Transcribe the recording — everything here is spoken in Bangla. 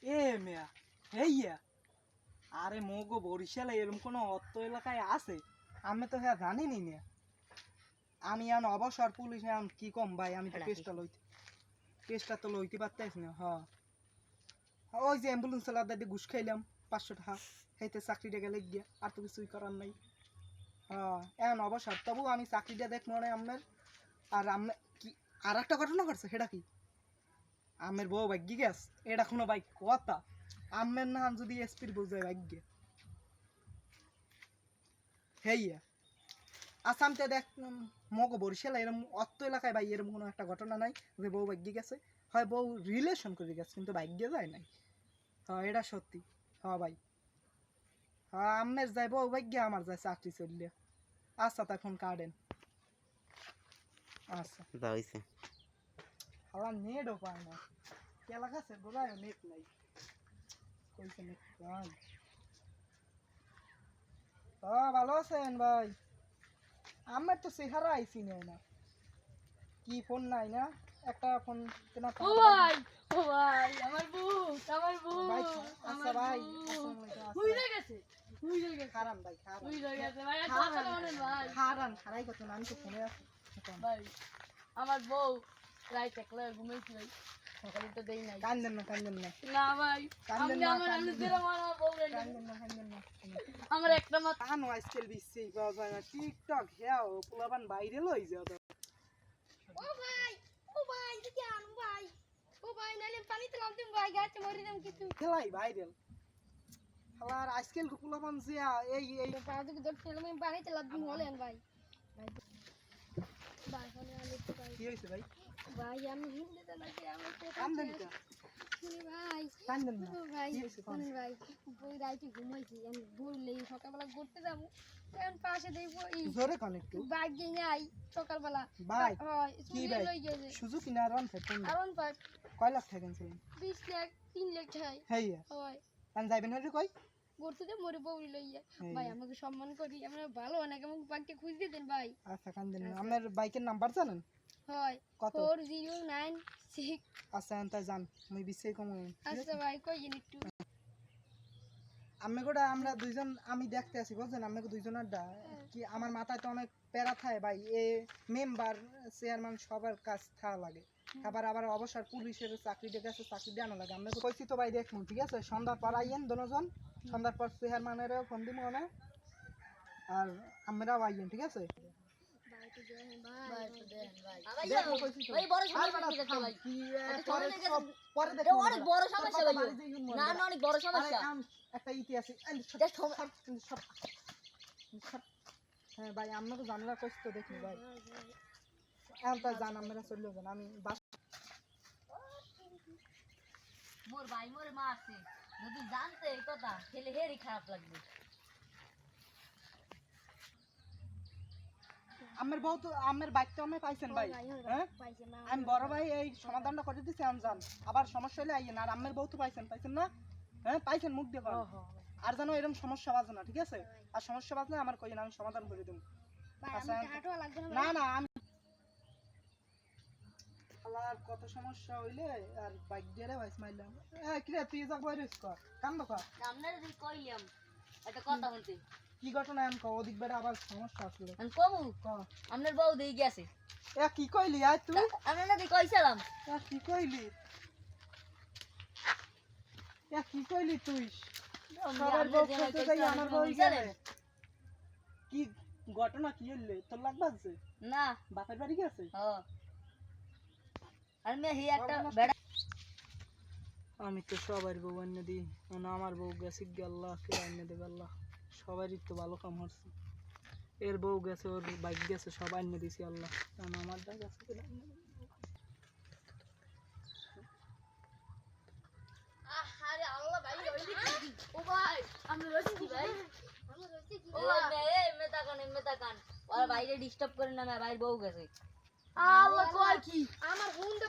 এ মেয়া হেইয়া আরে মোগো বরিশালে এরকম কোনো অত্ত এলাকায় আছে আমি তো হ্যাঁ জানি নি না আমি এখন অবসর পুলিশ এখন কি কম ভাই আমি তো কেসটা তো লইতে পারতেছি না ওই যে অ্যাম্বুলেন্স চালাতে দিয়ে ঘুষ খাইলাম 500 টাকা হেতে চাকরিটা গেলে গিয়া আর তো কিছুই করার নাই এখন অবসর তবু আমি চাকরিটা দেখ মনে আমের আর আমি কি আর একটা ঘটনা করছে সেটা কি আমের বউ ভাগ্যি গেছ এটা কোনো ভাই কথা আমের নাম যদি এসপির বোঝায় ভাগ্যে হেইয়া আসামতে দেখ মগো বরিশাল এরকম অত্ত এলাকায় ভাই এরকম কোনো একটা ঘটনা নাই যে বউ ভাগ্যে গেছে হয় বউ রিলেশন করে গেছে কিন্তু ভাগ্যে যায় নাই এটা সত্যি ভাই আমের যাই বউ ভাগ্যে আমার যায় চাকরি চললে আচ্ছা তখন কাটেন আচ্ছা দাইছে হালা নেটও পায় না এলাকা আছে বোঝায় নেট নাই কইছে নেট ভালো আছেন ভাই আমার তো চেহারা আইসি না কি ফোন নাই না একটা ফোন কেনা ও ভাই আমার বউ ভাই আচ্ছা ভাই হইয়া গেছে খারান ভাই খারান হইয়া গেছে ভাই কথা বলেন ভাই খারান খারাই কত আমি তো ফোনে আছি ভাই আমার বউ রাত একলা ঘুমাইছি ভাই সকালে তো দেই নাই কান্দেন না না ভাই আমি আমার নিজের আমার বউ রে কান্দেন না আমার একটা মাত্র কানো আজকাল বিসি পাওয়া যায় না টিকটক হ্যাঁ পোলাবান বাইরে লই যাও ও ভাই দেখি আনো ভাই ও ভাই নালে পানিতে লাভ দিম ভাই গাছে মরি দাম কিছু খেলাই ভাইরাল হালার আজকাল পোলাবান যে এই পাউডার কি ধরতে আমি পানিতে লাভ দিম বলেন ভাই ভাই ভাই আমি তো ভাই কি হইছে ভাই ভাই আমি হিন্দিতে নাকি আমি তো কান্দেন না শুনি ভাই কান্দেন না ও ভাই কি হইছে শুনি ভাই বই রাইতে ঘুমাইছি আমি বললেই সকালবেলা ঘুরতে যাবো এখন পাশে দেখবো এই জোরে কোন একটু বাইক গিয়ে নাই সকালবেলা ভাই হয় কি শুনি ভাই লই গেছে সুজুকি না রান ফেটেন আরন পাক কয় লাখ টাকা কিনছিলেন 20 লাখ 3 লাখ টাকা হেইয়া হয় আন যাইবেন হইরে কই ঘুরতে যে মরে বউরি লইয়া ভাই আমাকে সম্মান করি আমরা ভালো অনেক আমাকে বাইকটা খুঁজে দেন ভাই আচ্ছা কান্দেন না আপনার বাইকের নাম্বার জানেন হয় কত 4096 আচ্ছা আনতা জান মুই বিশেই কম আচ্ছা ভাই কইন একটু আমি গোটা আমরা দুইজন আমি দেখতে আছি বুঝছেন আমি দুইজনের কি আমার মাথায় তো অনেক প্যারা থাকে ভাই এ মেম্বার চেয়ারম্যান সবার কাজ থাকা লাগে আবার অবসর পুলিশের চাকরি গেছে চাকরি দেওয়ানো লাগে আমরা কইছি তো ভাই দেখুন ঠিক আছে সন্ধ্যার পর আইয়েন দুজন সন্ধ্যার পর চেয়ারম্যানেরও ফোন দিব মানে আর আমরাও আইয়েন ঠিক আছে ভাই তো দেন ভাই দেখো কইছি তো ভাই বড় সমস্যা হয়ে গেছে ভাই কি পরে দেখো অনেক বড় সমস্যা ভাই না না অনেক বড় সমস্যা একটা ইতিহাস হ্যাঁ ভাই আমরা তো জানলা কইছি তো দেখি ভাই আমরা জান আমরা চলে যান আমি মোর ভাই মোরে মা আছে যদি জানতে এই কথা তাহলে হেরি খারাপ লাগবে আমার বউ তো আমার বাইকটা আমি পাইছেন ভাই হ্যাঁ পাইছে না আমি বড় ভাই এই সমাধানটা করে দিছি আমি জান আবার সমস্যা হলে আইয়েন আর আমার বউ তো পাইছেন না হ্যাঁ পাইছেন মুখ দিয়ে আর জানো এরকম সমস্যা বাজে না ঠিক আছে আর সমস্যা বাজলে আমার কইন আমি সমাধান করে দেব ভাই আমি হাঁটুয়া লাগবে না না আমি আল্লাহর কত সমস্যা হইলে আর বাইক দিয়ে ভাই মাইলাম কি রে তুই যা কইরিস কর কাম দো কর আপনারা যদি কইলাম একটা কথা বলতে কি ঘটনা আমি কও ওদিক বেড়া আবার সমস্যা আসলে আমি কমু আপনার বউ দেই গেছে কি কইলি আয় তুই আপনারা দি কইছিলাম কি কইলি কি কইলি তুই সবার বউ খেতে যাই আমার বউ গেলে কি ঘটনা কি হইলে তোর লাগবাছে না বাপের বাড়ি গেছে আর মে হি একটা বেড়া আমি তো সবার বউ এনে দিই মানে আমার বউ গেছে আল্লাহ কে এনে দেবে আল্লাহ সবারই তো ভালো কাম হচ্ছে এর বউ গেছে ওর বাইক গেছে সবাই এনে দিছি আল্লাহ কারণ আমার দা গেছে আরে আল্লাহ ভাই ও ভাই আমি রইছি কি ভাই ও মেতা কান ওর বাইরে ডিস্টার্ব করে না ভাই বউ গেছে আল্লাহ কয় কি আমার হুন্ডে